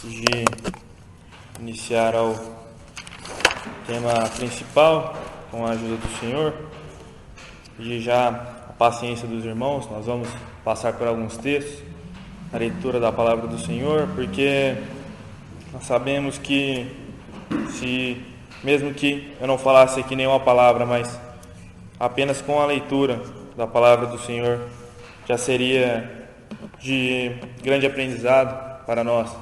De iniciar ao tema principal, com a ajuda do Senhor, pedir já a paciência dos irmãos. Nós vamos passar por alguns textos, a leitura da palavra do Senhor, porque nós sabemos que mesmo que eu não falasse aqui nenhuma palavra, mas apenas com a leitura da palavra do Senhor já seria de grande aprendizado para nós.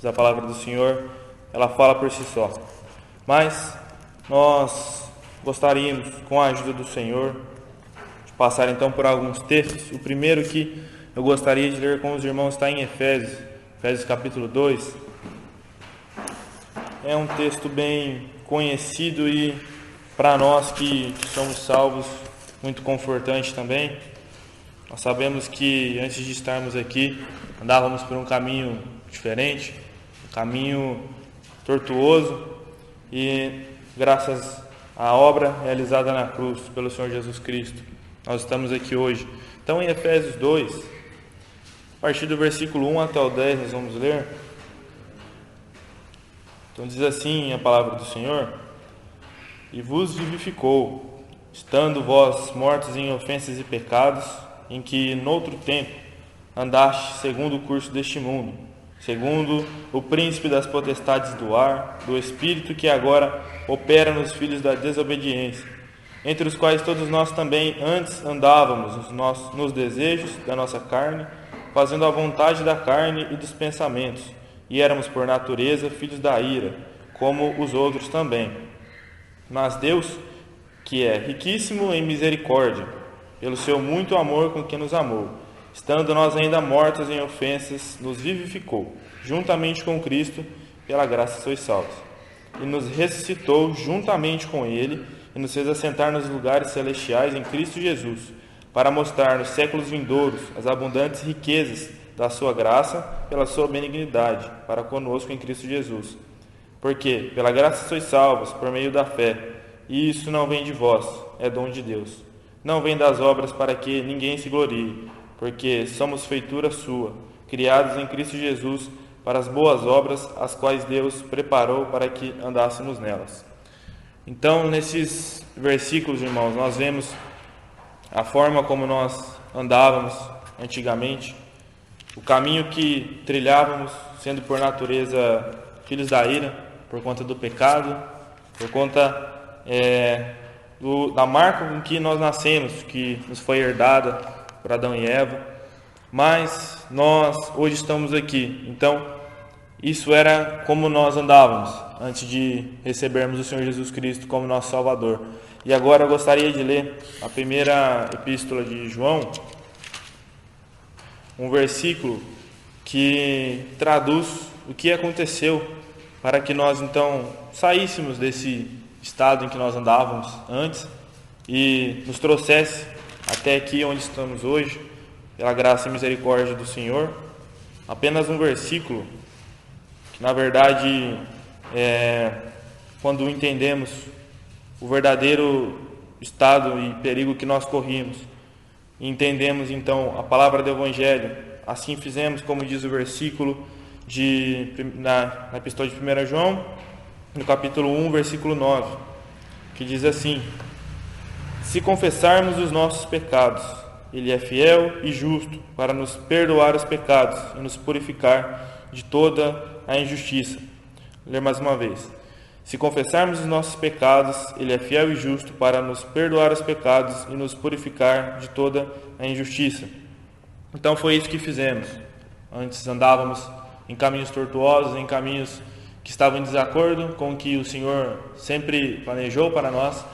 A palavra do Senhor, ela fala por si só. Mas nós gostaríamos, com a ajuda do Senhor, de passar então por alguns textos. O primeiro que eu gostaria de ler com os irmãos está em Efésios capítulo 2. É um texto bem conhecido e para nós que somos salvos, muito confortante também. Nós sabemos que antes de estarmos aqui, andávamos por um caminho diferente, um caminho tortuoso, e graças à obra realizada na cruz pelo Senhor Jesus Cristo, nós estamos aqui hoje. Então, em Efésios 2, a partir do versículo 1 até o 10, nós vamos ler. Então diz assim a palavra do Senhor: E vos vivificou, estando vós mortos em ofensas e pecados, em que noutro tempo andaste segundo o curso deste mundo, segundo o príncipe das potestades do ar, do espírito que agora opera nos filhos da desobediência, entre os quais todos nós também antes andávamos nos desejos da nossa carne, fazendo a vontade da carne e dos pensamentos, e éramos por natureza filhos da ira, como os outros também. Mas Deus, que é riquíssimo em misericórdia, pelo seu muito amor com que nos amou, estando nós ainda mortos em ofensas, nos vivificou, juntamente com Cristo, pela graça sois salvos. E nos ressuscitou juntamente com Ele, e nos fez assentar nos lugares celestiais em Cristo Jesus, para mostrar nos séculos vindouros as abundantes riquezas da sua graça, pela sua benignidade, para conosco em Cristo Jesus. Porque pela graça sois salvos, por meio da fé, e isso não vem de vós, é dom de Deus. Não vem das obras para que ninguém se glorie, porque somos feitura sua, criados em Cristo Jesus para as boas obras, as quais Deus preparou para que andássemos nelas. Então, nesses versículos, irmãos, nós vemos a forma como nós andávamos antigamente, o caminho que trilhávamos, sendo por natureza filhos da ira, por conta do pecado, por conta da marca em que nós nascemos, que nos foi herdada por Adão e Eva, mas nós hoje estamos aqui. Então, isso era como nós andávamos antes de recebermos o Senhor Jesus Cristo como nosso Salvador. E agora eu gostaria de ler a primeira epístola de João, um versículo que traduz o que aconteceu para que nós então saíssemos desse estado em que nós andávamos antes e nos trouxesse até aqui onde estamos hoje, pela graça e misericórdia do Senhor. Apenas um versículo que, na verdade, quando entendemos o verdadeiro estado e perigo que nós corríamos, e entendemos então a palavra do Evangelho, assim fizemos, como diz o versículo na epístola de 1 João, no capítulo 1, versículo 9, que diz assim: Se confessarmos os nossos pecados, Ele é fiel e justo para nos perdoar os pecados e nos purificar de toda a injustiça. Vou ler mais uma vez. Se confessarmos os nossos pecados, Ele é fiel e justo para nos perdoar os pecados e nos purificar de toda a injustiça. Então foi isso que fizemos. Antes andávamos em caminhos tortuosos, em caminhos que estavam em desacordo com o que o Senhor sempre planejou para nós,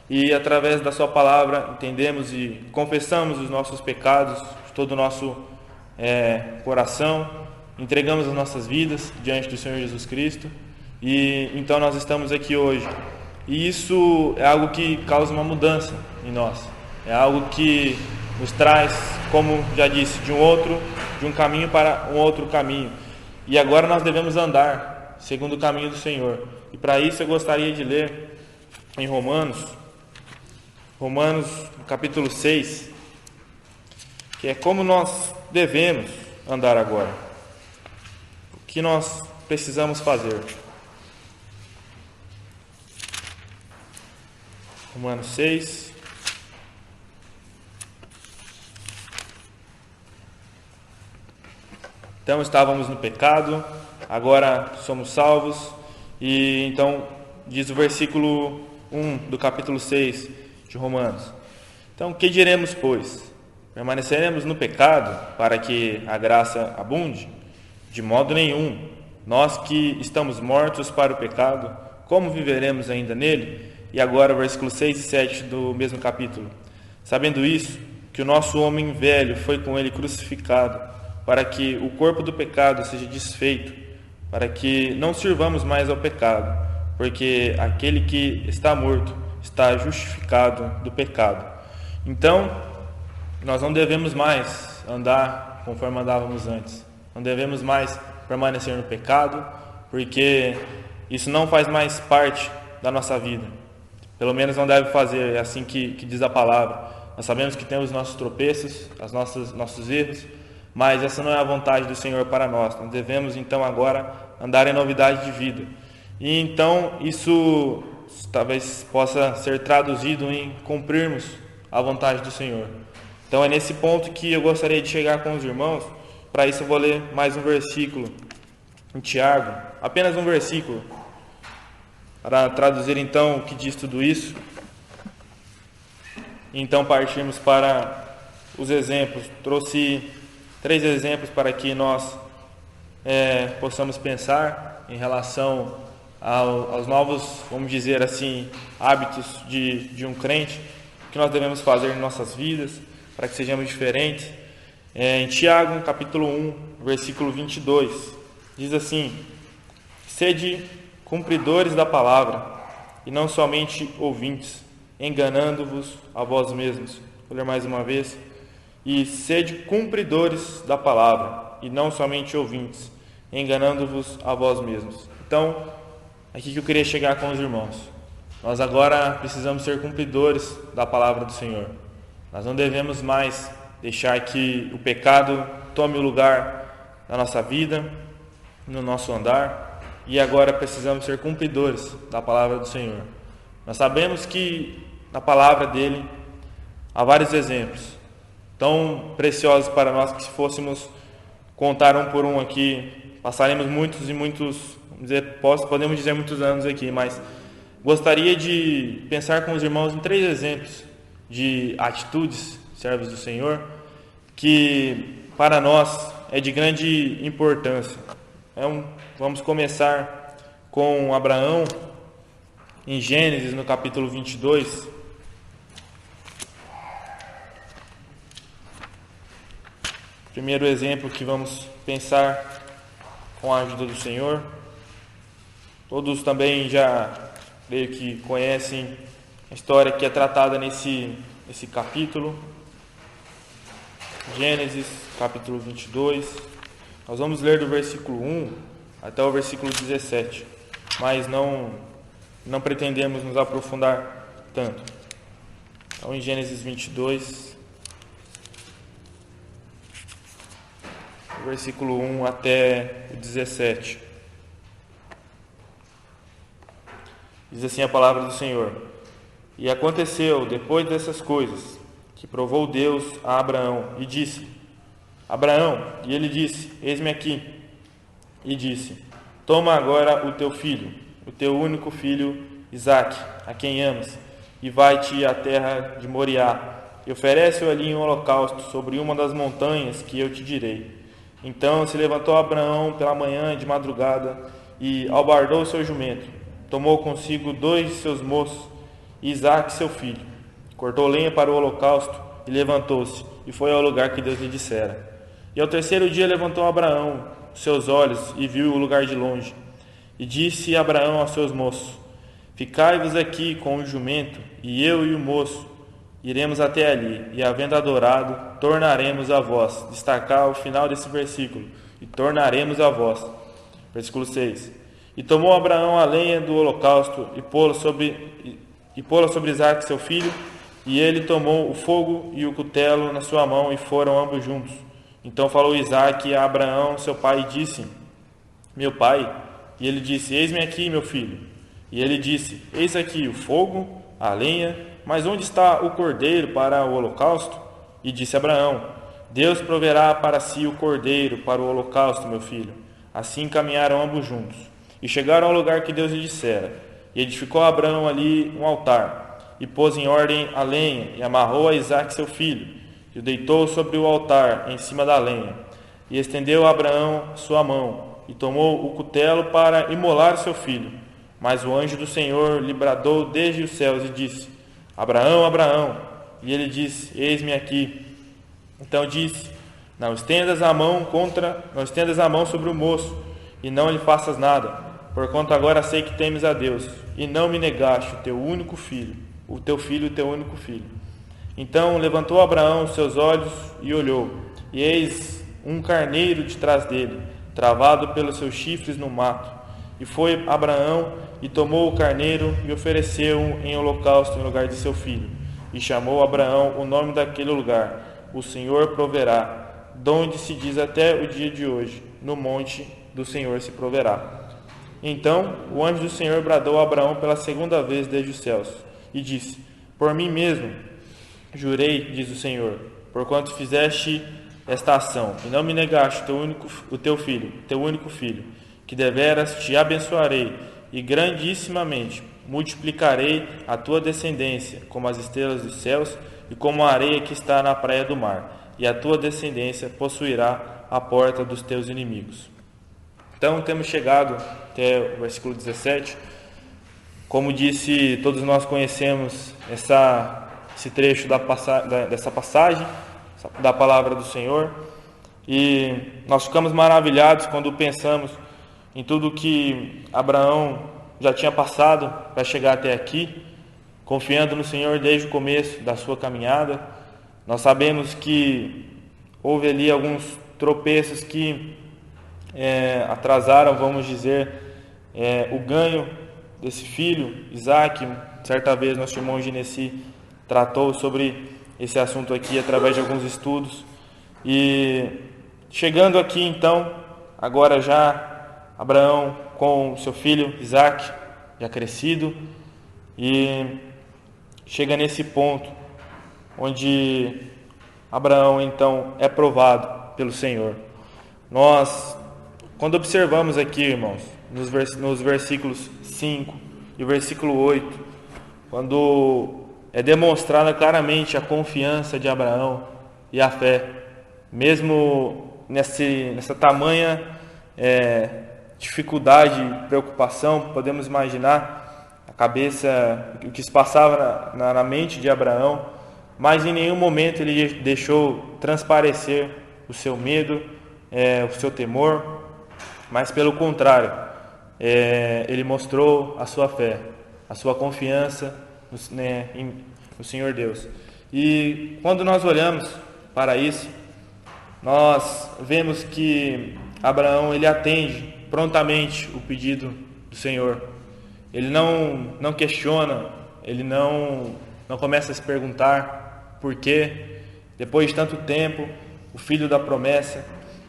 e através da sua palavra entendemos e confessamos os nossos pecados de todo o nosso coração, entregamos as nossas vidas diante do Senhor Jesus Cristo, e então nós estamos aqui hoje. E isso é algo que causa uma mudança em nós, é algo que nos traz, como já disse, de um caminho para um outro caminho. E agora nós devemos andar segundo o caminho do Senhor. E para isso eu gostaria de ler em Romanos capítulo 6, que é como nós devemos andar agora. O que nós precisamos fazer. Romanos 6. Então estávamos no pecado, agora somos salvos. E então diz o versículo 1 do capítulo 6 de Romanos. Então, que diremos, pois? Permaneceremos no pecado para que a graça abunde? De modo nenhum. Nós que estamos mortos para o pecado, como viveremos ainda nele? E agora, versículos 6 e 7 do mesmo capítulo. Sabendo isso, que o nosso homem velho foi com ele crucificado, para que o corpo do pecado seja desfeito, para que não sirvamos mais ao pecado, porque aquele que está morto está justificado do pecado. Então, nós não devemos mais andar conforme andávamos antes. Não devemos mais permanecer no pecado, porque isso não faz mais parte da nossa vida. Pelo menos não deve fazer, é assim que diz a palavra. Nós sabemos que temos nossos tropeços, nossos erros, mas essa não é a vontade do Senhor para nós. Nós devemos então agora andar em novidade de vida. E então isso talvez possa ser traduzido em cumprirmos a vontade do Senhor. Então é nesse ponto que eu gostaria de chegar com os irmãos. Para isso eu vou ler mais um versículo em Tiago, apenas um versículo, para traduzir então o que diz tudo isso. Então partimos para os exemplos. Trouxe 3 exemplos para que nós possamos pensar em relação aos novos, vamos dizer assim, hábitos de um crente, que nós devemos fazer em nossas vidas, para que sejamos diferentes. Em Tiago, capítulo 1, versículo 22, diz assim: sede cumpridores da palavra, e não somente ouvintes, enganando-vos a vós mesmos. Vou ler mais uma vez. E sede cumpridores da palavra, e não somente ouvintes, enganando-vos a vós mesmos. Então, aqui que eu queria chegar com os irmãos. Nós agora precisamos ser cumpridores da palavra do Senhor. Nós não devemos mais deixar que o pecado tome o lugar da nossa vida, no nosso andar, e agora precisamos ser cumpridores da palavra do Senhor. Nós sabemos que na palavra dele há vários exemplos tão preciosos para nós que, se fôssemos contar um por um aqui, passaremos muitos e muitos, podemos dizer muitos anos aqui, mas gostaria de pensar com os irmãos em 3 exemplos de atitudes, servos do Senhor, que para nós é de grande importância. Vamos começar com Abraão, em Gênesis, no capítulo 22. Primeiro exemplo que vamos pensar com a ajuda do Senhor. Todos também já, creio que conhecem a história que é tratada nesse capítulo. Gênesis, capítulo 22. Nós vamos ler do versículo 1 até o versículo 17, mas não pretendemos nos aprofundar tanto. Então, em Gênesis 22, versículo 1 até o 17. Diz assim a palavra do Senhor: E aconteceu, depois dessas coisas, que provou Deus a Abraão e disse: Abraão, e ele disse: Eis-me aqui. E disse: Toma agora o teu filho, o teu único filho, Isaque, a quem amas, e vai-te à terra de Moriá, e oferece-o ali em holocausto sobre uma das montanhas que eu te direi. Então se levantou Abraão pela manhã de madrugada e albardou seu jumento. Tomou consigo 2 de seus moços e Isaque seu filho. Cortou lenha para o holocausto e levantou-se e foi ao lugar que Deus lhe dissera. E ao 3º dia levantou Abraão os seus olhos e viu o lugar de longe. E disse Abraão aos seus moços: Ficai-vos aqui com o jumento, e eu e o moço iremos até ali, e havendo adorado, tornaremos a vós. Destacar o final desse versículo: e tornaremos a vós. Versículo 6. E tomou Abraão a lenha do holocausto e pô-la sobre Isaque seu filho, e ele tomou o fogo e o cutelo na sua mão, e foram ambos juntos. Então falou Isaque a Abraão seu pai e disse: meu pai? E ele disse: Eis-me aqui, meu filho. E ele disse: Eis aqui o fogo, a lenha, mas onde está o cordeiro para o holocausto? E disse Abraão: Deus proverá para si o cordeiro para o holocausto, meu filho. Assim caminharam ambos juntos, e chegaram ao lugar que Deus lhe dissera. E edificou Abraão ali um altar, e pôs em ordem a lenha, e amarrou a Isaque seu filho, e o deitou sobre o altar, em cima da lenha. E estendeu Abraão sua mão, e tomou o cutelo para imolar seu filho. Mas o anjo do Senhor lhe bradou desde os céus e disse: Abraão, Abraão. E ele disse: Eis-me aqui. Então disse: Não estendas a mão sobre o moço, e não lhe faças nada, porquanto agora sei que temes a Deus, e não me negaste o teu único filho, o teu único filho. Então levantou Abraão os seus olhos e olhou, e eis um carneiro de trás dele, travado pelos seus chifres no mato. E foi Abraão e tomou o carneiro e ofereceu-o em holocausto em lugar de seu filho. E chamou Abraão o nome daquele lugar: O Senhor proverá, donde se diz até o dia de hoje: No monte do Senhor se proverá. Então o anjo do Senhor bradou a Abraão pela segunda vez desde os céus, e disse: Por mim mesmo jurei, diz o Senhor, porquanto fizeste esta ação, e não me negaste o teu único filho, que deveras te abençoarei, e grandissimamente multiplicarei a tua descendência, como as estrelas dos céus, e como a areia que está na praia do mar, e a tua descendência possuirá a porta dos teus inimigos. Então temos chegado até o versículo 17. Como disse, todos nós conhecemos esse trecho dessa passagem, da palavra do Senhor, e nós ficamos maravilhados quando pensamos em tudo que Abraão já tinha passado para chegar até aqui, confiando no Senhor desde o começo da sua caminhada. Nós sabemos que houve ali alguns tropeços que atrasaram, vamos dizer, o ganho desse filho, Isaque. Certa vez nosso irmão Ginesi tratou sobre esse assunto aqui através de alguns estudos. E chegando aqui então, agora já Abraão com seu filho Isaque, já crescido, e chega nesse ponto onde Abraão então é provado pelo Senhor. Nós, quando observamos aqui, irmãos, nos versículos 5 e o versículo 8, quando é demonstrada claramente a confiança de Abraão e a fé, mesmo nessa tamanha dificuldade, preocupação, podemos imaginar a cabeça, o que se passava na mente de Abraão, mas em nenhum momento ele deixou transparecer o seu medo, o seu temor, mas pelo contrário, ele mostrou a sua fé, a sua confiança no Senhor Deus. E quando nós olhamos para isso, nós vemos que Abraão ele atende prontamente o pedido do Senhor. Ele não questiona, ele não começa a se perguntar por quê, depois de tanto tempo, o filho da promessa.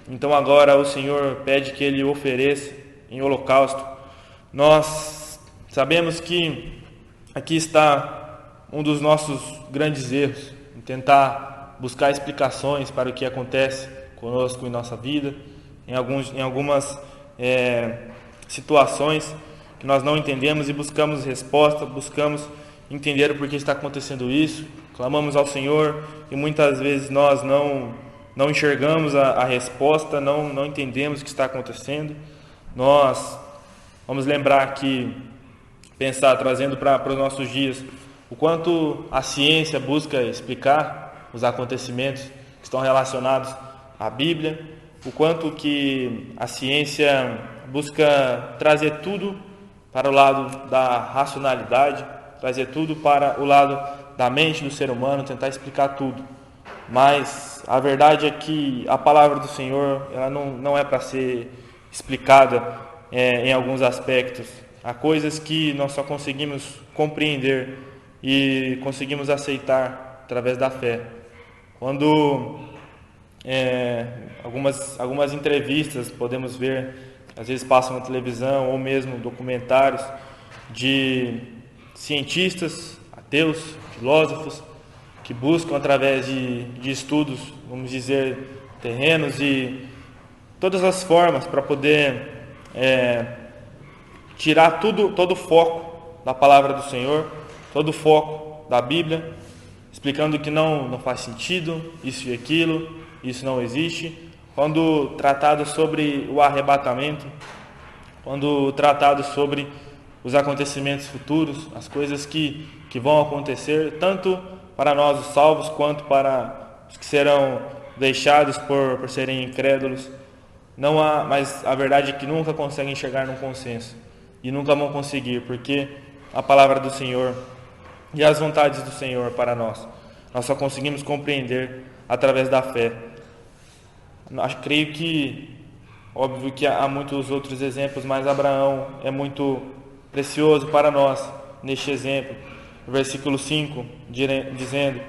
Então agora o Senhor pede que ele ofereça em holocausto. Nós sabemos que aqui está um dos nossos grandes erros, em tentar buscar explicações para o que acontece conosco em nossa vida, em algumas situações que nós não entendemos e buscamos resposta, buscamos entender o porquê está acontecendo isso, clamamos ao Senhor e muitas vezes nós não enxergamos a resposta, não entendemos o que está acontecendo. Nós vamos lembrar que, trazendo para os nossos dias, o quanto a ciência busca explicar os acontecimentos que estão relacionados à Bíblia, o quanto que a ciência busca trazer tudo para o lado da racionalidade, trazer tudo para o lado da mente do ser humano, tentar explicar tudo. Mas a verdade é que a palavra do Senhor ela não é para ser explicada em alguns aspectos. Há coisas que nós só conseguimos compreender e conseguimos aceitar através da fé. Quando algumas entrevistas podemos ver às vezes passam na televisão ou mesmo documentários de cientistas, ateus, filósofos, que buscam através de estudos, vamos dizer, terrenos e todas as formas para poder tirar todo o foco da palavra do Senhor, todo o foco da Bíblia, explicando que não faz sentido, isso e aquilo, isso não existe. Quando tratado sobre o arrebatamento, quando tratado sobre os acontecimentos futuros, as coisas que vão acontecer, tanto para nós os salvos, quanto para os que serão deixados por serem incrédulos, não há, mas a verdade é que nunca conseguem chegar num consenso, e nunca vão conseguir, porque a palavra do Senhor e as vontades do Senhor para nós só conseguimos compreender através da fé. Creio que, óbvio que há muitos outros exemplos, mas Abraão é muito precioso para nós neste exemplo. No versículo 5, dizendo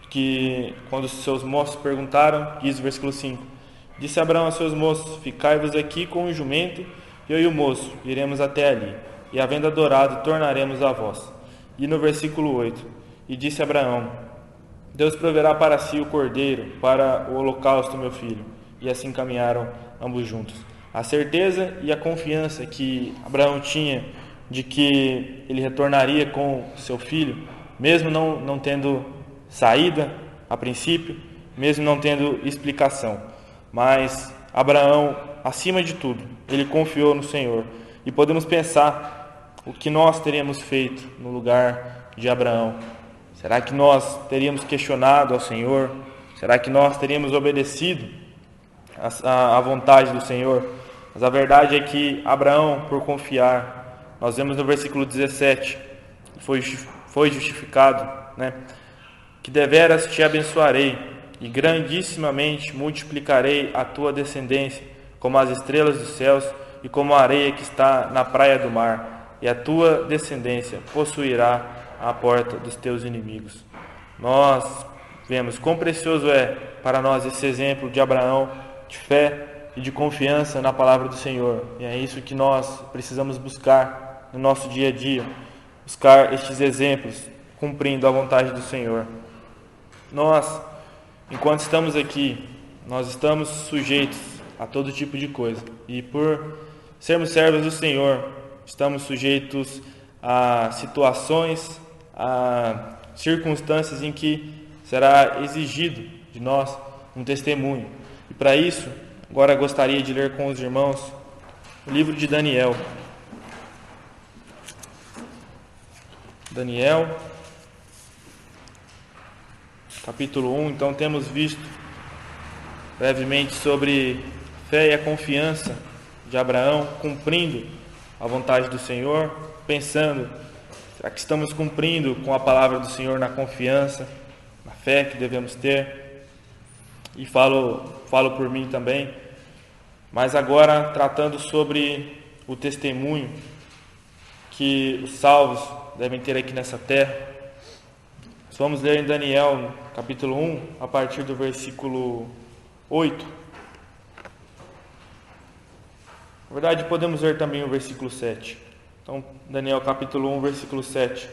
que quando os seus moços perguntaram, diz o versículo 5, disse Abraão a seus moços, ficai-vos aqui com o jumento, eu e o moço iremos até ali, e havendo adorado, tornaremos a vós. E no versículo 8, e disse Abraão, Deus proverá para si o cordeiro, para o holocausto, meu filho. E assim caminharam ambos juntos. A certeza e a confiança que Abraão tinha de que ele retornaria com seu filho, mesmo não tendo saída a princípio, mesmo não tendo explicação. Mas Abraão, acima de tudo, ele confiou no Senhor. E podemos pensar o que nós teríamos feito no lugar de Abraão. Será que nós teríamos questionado ao Senhor? Será que nós teríamos obedecido à vontade do Senhor? Mas a verdade é que Abraão, por confiar, nós vemos no versículo 17, foi justificado, né? Que deveras te abençoarei e grandissimamente multiplicarei a tua descendência, como as estrelas dos céus e como a areia que está na praia do mar, e a tua descendência possuirá a porta dos teus inimigos. Nós vemos quão precioso é para nós esse exemplo de Abraão, de fé e de confiança na palavra do Senhor. E é isso que nós precisamos buscar no nosso dia a dia, buscar estes exemplos, cumprindo a vontade do Senhor. Nós, enquanto estamos aqui, nós estamos sujeitos a todo tipo de coisa. E por sermos servos do Senhor, estamos sujeitos a situações, a circunstâncias em que será exigido de nós um testemunho. E para isso, agora gostaria de ler com os irmãos o livro de Daniel. Daniel, capítulo 1. Então temos visto brevemente sobre fé e a confiança de Abraão, cumprindo a vontade do Senhor, pensando, será que estamos cumprindo com a palavra do Senhor na confiança, na fé que devemos ter? E falo por mim também, mas agora tratando sobre o testemunho que os salvos devem ter aqui nessa terra. Nós vamos ler em Daniel, capítulo 1, a partir do versículo 8. Na verdade, podemos ler também o versículo 7. Então, Daniel, capítulo 1, versículo 7.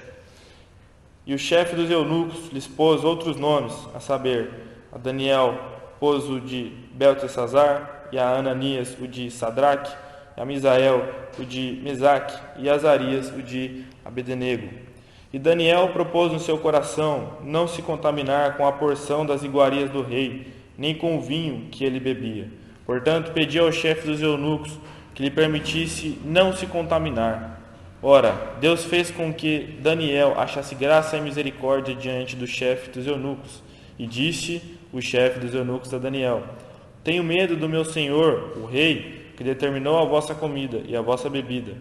E o chefe dos eunucos lhes pôs outros nomes, a saber, a Daniel pôs o de Beltesazar, e a Ananias o de Sadraque, e a Misael o de Mesaque, e a Azarias o de Abednego. E Daniel propôs no seu coração não se contaminar com a porção das iguarias do rei, nem com o vinho que ele bebia. Portanto, pediu ao chefe dos eunucos que lhe permitisse não se contaminar. Ora, Deus fez com que Daniel achasse graça e misericórdia diante do chefe dos eunucos. E disse o chefe dos eunucos a Daniel: tenho medo do meu senhor, o rei, que determinou a vossa comida e a vossa bebida.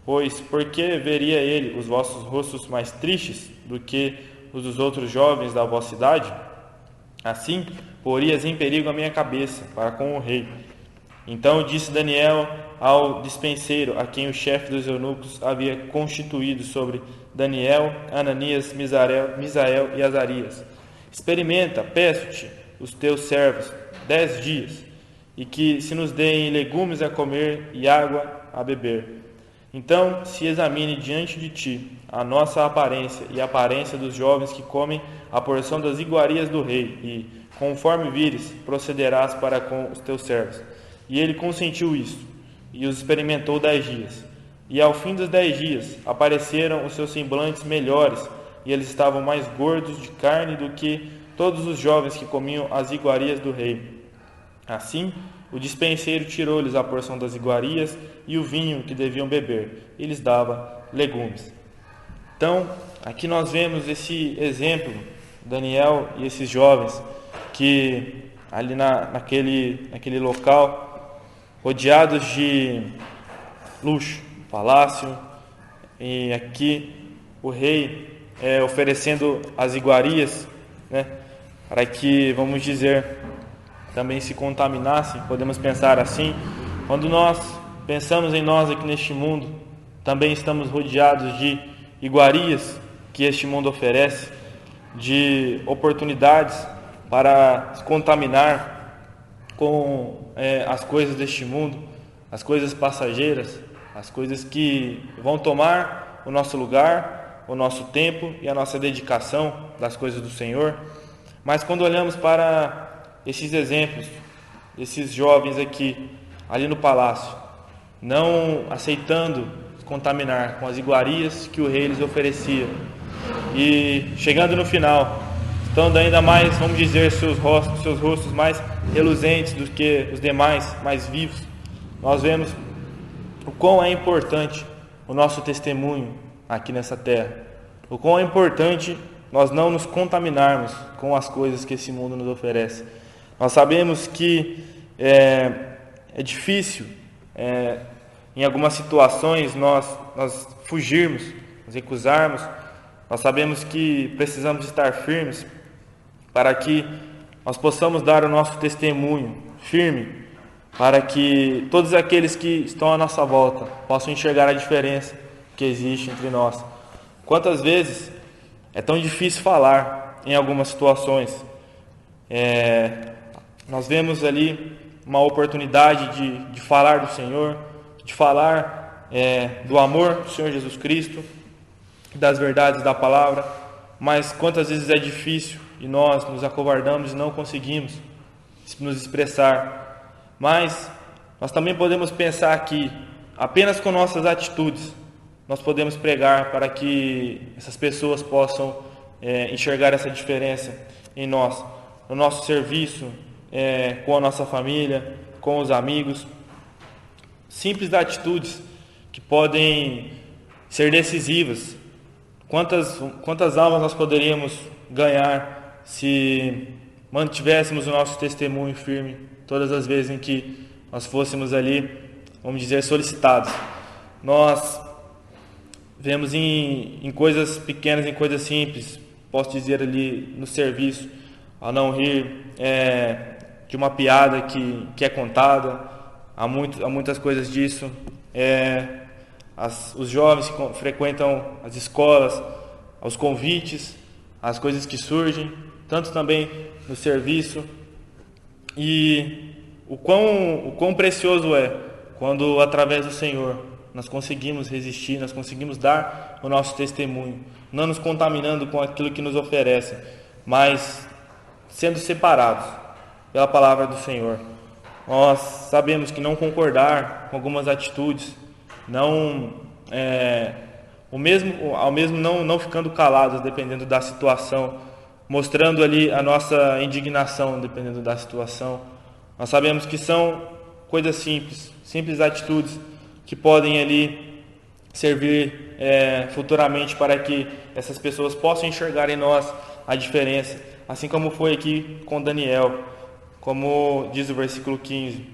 Pois, por que veria ele os vossos rostos mais tristes do que os dos outros jovens da vossa idade? Assim, porias em perigo a minha cabeça para com o rei. Então disse Daniel ao dispenseiro, a quem o chefe dos eunucos havia constituído sobre Daniel, Ananias, Misael e Azarias: experimenta, peço-te, os teus servos 10 dias, e que se nos deem legumes a comer e água a beber. Então se examine diante de ti a nossa aparência e a aparência dos jovens que comem a porção das iguarias do rei, e, conforme vires, procederás para com os teus servos. E ele consentiu isso, e os experimentou 10 dias. E ao fim dos 10 dias apareceram os seus semblantes melhores, e eles estavam mais gordos de carne do que todos os jovens que comiam as iguarias do rei. Assim, o dispenseiro tirou-lhes a porção das iguarias e o vinho que deviam beber, e lhes dava legumes. Então, aqui nós vemos esse exemplo, Daniel e esses jovens, que ali naquele local, rodeados de luxo, palácio, e aqui o rei oferecendo as iguarias, né, para que, vamos dizer, também se contaminassem, podemos pensar assim. Quando nós pensamos em nós aqui neste mundo, também estamos rodeados de iguarias que este mundo oferece, de oportunidades para se contaminar com as coisas deste mundo, as coisas passageiras, as coisas que vão tomar o nosso lugar, o nosso tempo e a nossa dedicação das coisas do Senhor. Mas quando olhamos para esses exemplos, esses jovens aqui, ali no palácio, não aceitando se contaminar com as iguarias que o rei lhes oferecia, e chegando no final, estando ainda mais, vamos dizer, seus rostos mais reluzentes do que os demais, mais vivos, nós vemos o quão é importante o nosso testemunho aqui nessa terra, o quão é importante nós não nos contaminarmos com as coisas que esse mundo nos oferece. Nós sabemos que é difícil, em algumas situações, nós fugirmos, nos recusarmos. Nós sabemos que precisamos estar firmes para que nós possamos dar o nosso testemunho firme, para que todos aqueles que estão à nossa volta possam enxergar a diferença que existe entre nós. Quantas vezes é tão difícil falar em algumas situações. Nós vemos ali uma oportunidade de falar do Senhor, de falar do amor do Senhor Jesus Cristo, das verdades da palavra, mas quantas vezes é difícil e nós nos acovardamos e não conseguimos nos expressar. Mas nós também podemos pensar que apenas com nossas atitudes nós podemos pregar para que essas pessoas possam enxergar essa diferença em nós, no nosso serviço, com a nossa família, com os amigos. Simples atitudes que podem ser decisivas. Quantas almas nós poderíamos ganhar se mantivéssemos o nosso testemunho firme todas as vezes em que nós fôssemos ali, vamos dizer, solicitados. Nós vemos em coisas pequenas, em coisas simples, posso dizer ali no serviço, a não rir de uma piada que é contada, há muitas coisas disso. Os jovens que frequentam as escolas, aos convites, as coisas que surgem, tanto também no serviço. E o quão precioso é quando, através do Senhor, nós conseguimos resistir, nós conseguimos dar o nosso testemunho, não nos contaminando com aquilo que nos oferecem, mas sendo separados pela palavra do Senhor. Nós sabemos que não concordar com algumas atitudes, ao mesmo não ficando calados dependendo da situação, mostrando ali a nossa indignação dependendo da situação. Nós sabemos que são coisas simples atitudes que podem ali servir futuramente para que essas pessoas possam enxergar em nós a diferença, assim como foi aqui com Daniel, como diz o versículo 15: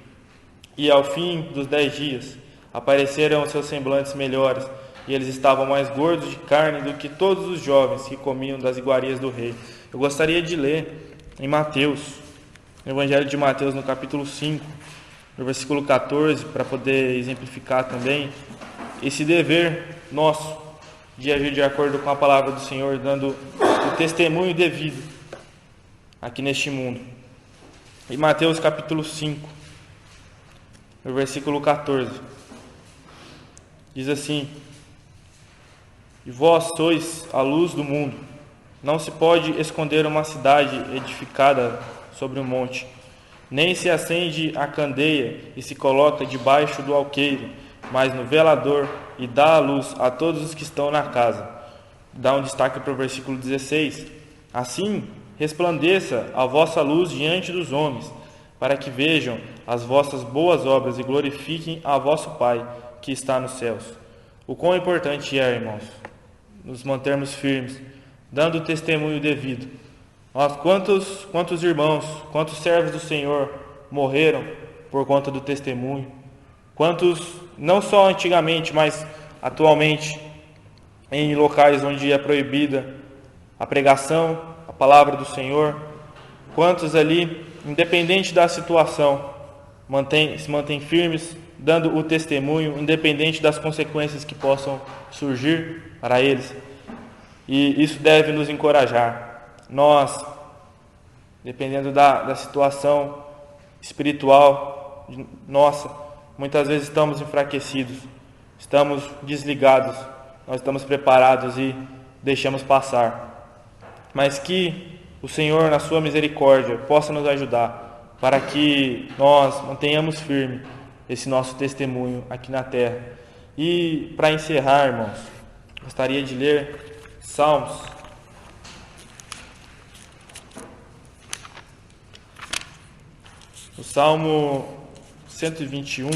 e ao fim dos 10 dias apareceram os seus semblantes melhores, e eles estavam mais gordos de carne do que todos os jovens que comiam das iguarias do rei. Eu gostaria de ler em Mateus, no Evangelho de Mateus, no capítulo 5, no versículo 14, para poder exemplificar também esse dever nosso de agir de acordo com a palavra do Senhor, dando o testemunho devido aqui neste mundo. Em Mateus capítulo 5, no versículo 14. Diz assim: E vós sois a luz do mundo. Não se pode esconder uma cidade edificada sobre um monte, nem se acende a candeia e se coloca debaixo do alqueire, mas no velador, e dá a luz a todos os que estão na casa. Dá um destaque para o versículo 16. Assim resplandeça a vossa luz diante dos homens, para que vejam as vossas boas obras e glorifiquem a vosso Pai que está nos céus. O quão importante é, irmãos, nos mantermos firmes, dando o testemunho devido. Nós, quantos irmãos, quantos servos do Senhor morreram por conta do testemunho? Quantos, não só antigamente, mas atualmente, em locais onde é proibida a pregação, a palavra do Senhor? Quantos ali, independente da situação, se mantêm firmes, dando o testemunho, independente das consequências que possam surgir para eles? E isso deve nos encorajar. Nós, dependendo da situação espiritual nossa, muitas vezes estamos enfraquecidos, estamos desligados, nós estamos preparados e deixamos passar. Mas que o Senhor, na sua misericórdia, possa nos ajudar para que nós mantenhamos firme esse nosso testemunho aqui na terra. E para encerrar, irmãos, gostaria de ler Salmos. O Salmo 121.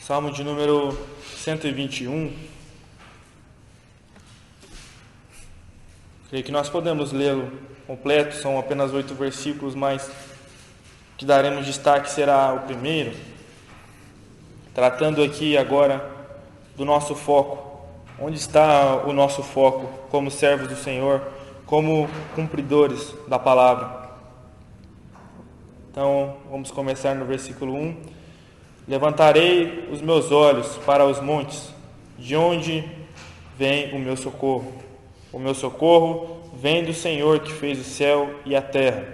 Salmo de número 121. Creio que nós podemos lê-lo completo, são apenas 8 versículos, mas o que daremos destaque será o primeiro, tratando aqui agora do nosso foco. Onde está o nosso foco como servos do Senhor, como cumpridores da palavra? Então, vamos começar no versículo 1. Levantarei os meus olhos para os montes, de onde vem o meu socorro? O meu socorro vem do Senhor que fez o céu e a terra.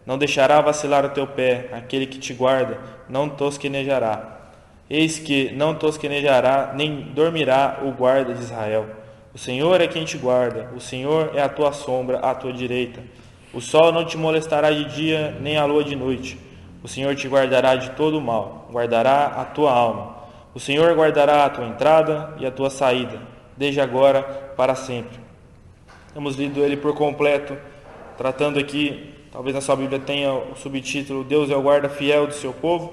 Não deixará vacilar o teu pé, aquele que te guarda, não tosquenejará. Eis que não tosquenejará, nem dormirá o guarda de Israel. O Senhor é quem te guarda, o Senhor é a tua sombra à tua direita. O sol não te molestará de dia, nem a lua de noite. O Senhor te guardará de todo o mal, guardará a tua alma. O Senhor guardará a tua entrada e a tua saída, desde agora para sempre. Temos lido ele por completo, tratando aqui, talvez na sua Bíblia tenha o subtítulo Deus é o guarda fiel do seu povo,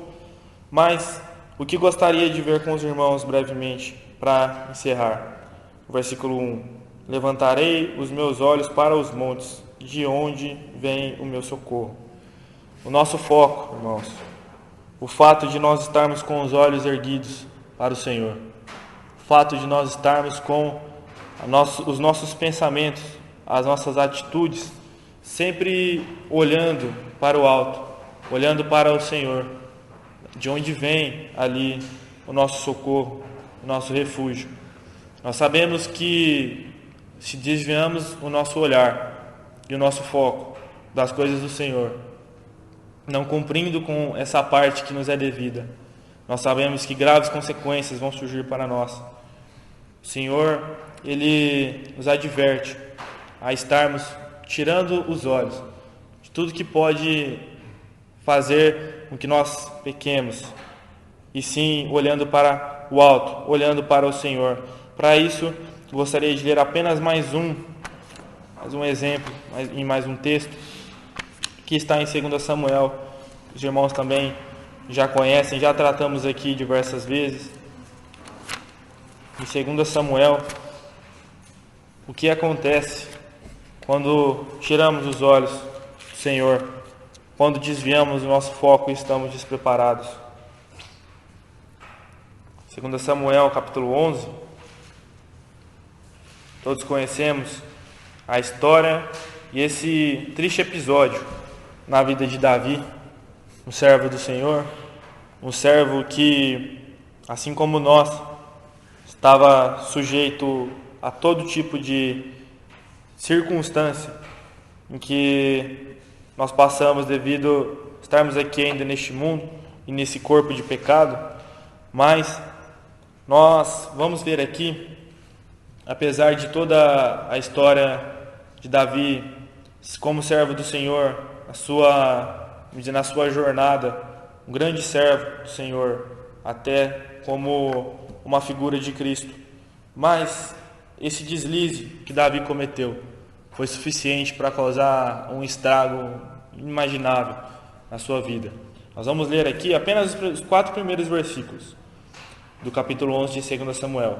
mas o que gostaria de ver com os irmãos brevemente, para encerrar. O versículo 1. Levantarei os meus olhos para os montes, de onde vem o meu socorro. O nosso foco, irmãos, o fato de nós estarmos com os olhos erguidos para o Senhor, o fato de nós estarmos com os nossos pensamentos, as nossas atitudes, sempre olhando para o alto, olhando para o Senhor, de onde vem ali o nosso socorro, o nosso refúgio. Nós sabemos que se desviamos o nosso olhar e o nosso foco das coisas do Senhor, não cumprindo com essa parte que nos é devida, nós sabemos que graves consequências vão surgir para nós. O Senhor, Ele nos adverte a estarmos tirando os olhos de tudo que pode fazer com que nós pequemos, e sim olhando para o alto, olhando para o Senhor. Para isso, gostaria de ler apenas mais um exemplo, em mais um texto, que está em 2 Samuel. Os irmãos também já conhecem, já tratamos aqui diversas vezes. Em 2 Samuel, o que acontece quando tiramos os olhos do Senhor, quando desviamos o nosso foco e estamos despreparados. 2 Samuel, capítulo 11. Todos conhecemos a história e esse triste episódio na vida de Davi, um servo do Senhor, um servo que, assim como nós, estava sujeito a todo tipo de circunstância em que nós passamos devido a estarmos aqui ainda neste mundo e nesse corpo de pecado, mas nós vamos ver aqui, apesar de toda a história de Davi como servo do Senhor, na sua jornada, um grande servo do Senhor, até como uma figura de Cristo, mas esse deslize que Davi cometeu foi suficiente para causar um estrago inimaginável na sua vida. Nós vamos ler aqui apenas os 4 primeiros versículos do capítulo 11 de 2 Samuel.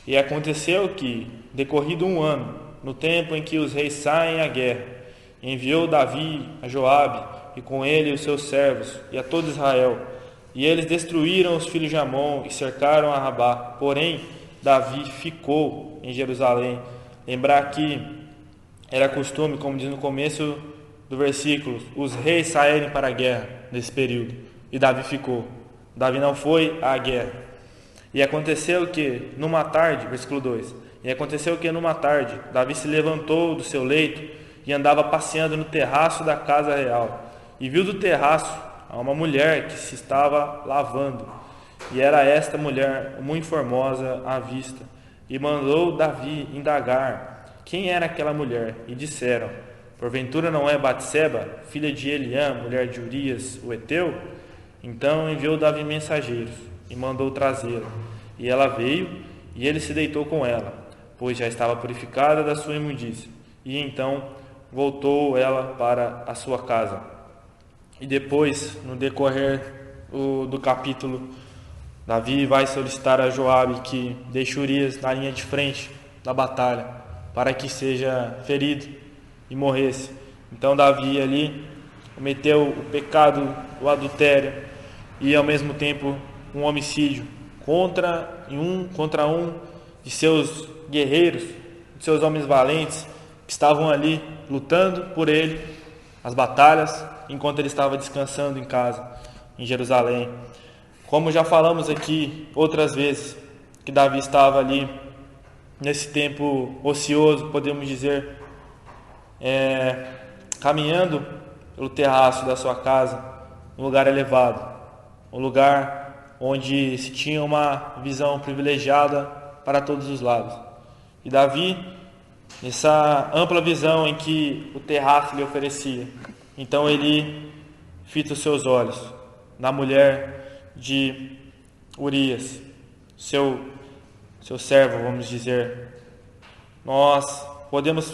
E aconteceu que, decorrido um ano, no tempo em que os reis saem à guerra, enviou Davi a Joabe e com ele os seus servos e a todo Israel. E eles destruíram os filhos de Amon e cercaram a Rabá. Porém, Davi ficou em Jerusalém. Lembrar que era costume, como diz no começo do versículo, os reis saírem para a guerra nesse período. E Davi ficou. Davi não foi à guerra. E aconteceu que, numa tarde, versículo 2, e aconteceu que numa tarde, Davi se levantou do seu leito e andava passeando no terraço da casa real. E viu do terraço uma mulher que se estava lavando. E era esta mulher muito formosa à vista. E mandou Davi indagar quem era aquela mulher. E disseram: porventura não é Batseba, filha de Eliã, mulher de Urias, o Eteu? Então enviou Davi mensageiros e mandou trazê-la. E ela veio, e ele se deitou com ela, pois já estava purificada da sua imundícia. E então voltou ela para a sua casa. E depois, no decorrer do capítulo, Davi vai solicitar a Joabe que deixe Urias na linha de frente da batalha, para que seja ferido e morresse. Então Davi ali cometeu o pecado, o adultério e ao mesmo tempo um homicídio contra um de seus guerreiros, de seus homens valentes que estavam ali lutando por ele as batalhas enquanto ele estava descansando em casa em Jerusalém. Como já falamos aqui outras vezes, que Davi estava ali nesse tempo ocioso, podemos dizer, caminhando pelo terraço da sua casa, um lugar elevado, um lugar onde se tinha uma visão privilegiada para todos os lados. E Davi, nessa ampla visão em que o terraço lhe oferecia, então ele fita os seus olhos na mulher de Urias, seu servo, vamos dizer. Nós podemos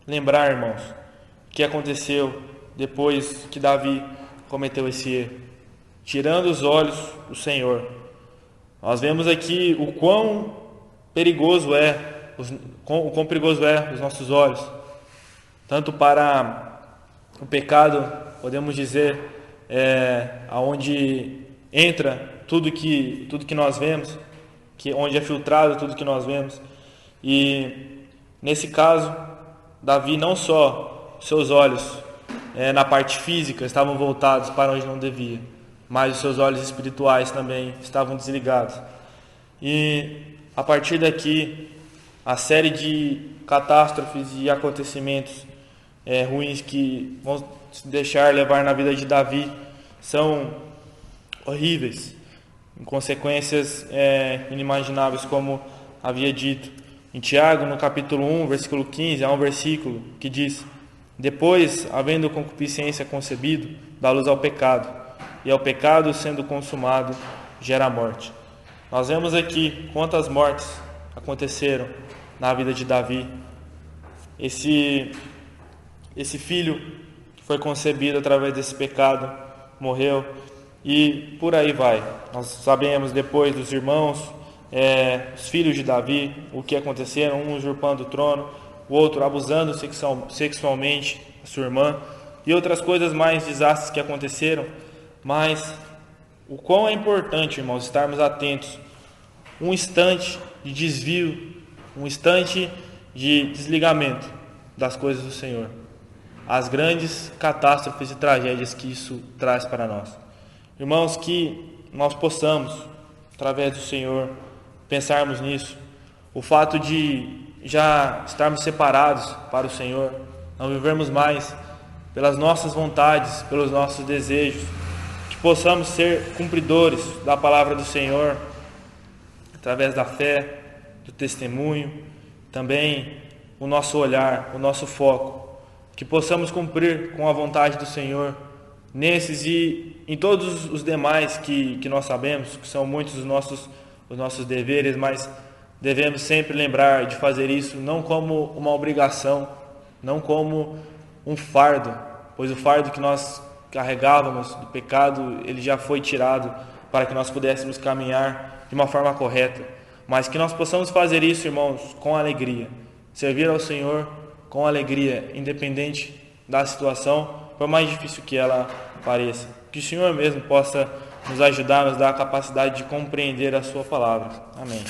lembrar, irmãos, o que aconteceu depois que Davi cometeu esse erro, tirando os olhos do Senhor. Nós vemos aqui o quão perigoso é os nossos olhos, tanto para o pecado, podemos dizer, aonde entra tudo que nós vemos, onde é filtrado tudo que nós vemos. E nesse caso, Davi, não só seus olhos na parte física estavam voltados para onde não devia, mas os seus olhos espirituais também estavam desligados. E a partir daqui, a série de catástrofes e acontecimentos ruins que vão se deixar levar na vida de Davi são horríveis, em consequências inimagináveis, como havia dito. Em Tiago, no capítulo 1, versículo 15, há um versículo que diz: depois, havendo concupiscência concebido, dá luz ao pecado, e ao pecado, sendo consumado, gera a morte. Nós vemos aqui quantas mortes aconteceram na vida de Davi. Esse filho que foi concebido através desse pecado morreu, e por aí vai. Nós sabemos depois dos irmãos, os filhos de Davi, o que aconteceram, um usurpando o trono, o outro abusando sexualmente da sua irmã, e outras coisas mais, desastres que aconteceram. Mas o quão é importante, irmãos, estarmos atentos. Um instante de desvio, um instante de desligamento das coisas do Senhor, as grandes catástrofes e tragédias que isso traz para nós. Irmãos, que nós possamos, através do Senhor, pensarmos nisso. O fato de já estarmos separados para o Senhor, não vivermos mais pelas nossas vontades, pelos nossos desejos, que possamos ser cumpridores da palavra do Senhor, através da fé, do testemunho, também o nosso olhar, o nosso foco, que possamos cumprir com a vontade do Senhor, nesses e em todos os demais que nós sabemos, que são muitos os nossos deveres, mas devemos sempre lembrar de fazer isso não como uma obrigação, não como um fardo, pois o fardo que nós carregávamos do pecado, ele já foi tirado para que nós pudéssemos caminhar de uma forma correta, mas que nós possamos fazer isso, irmãos, com alegria, servir ao Senhor com alegria, independente da situação, por mais difícil que ela pareça. Que o Senhor mesmo possa nos ajudar, nos dar a capacidade de compreender a sua palavra. Amém.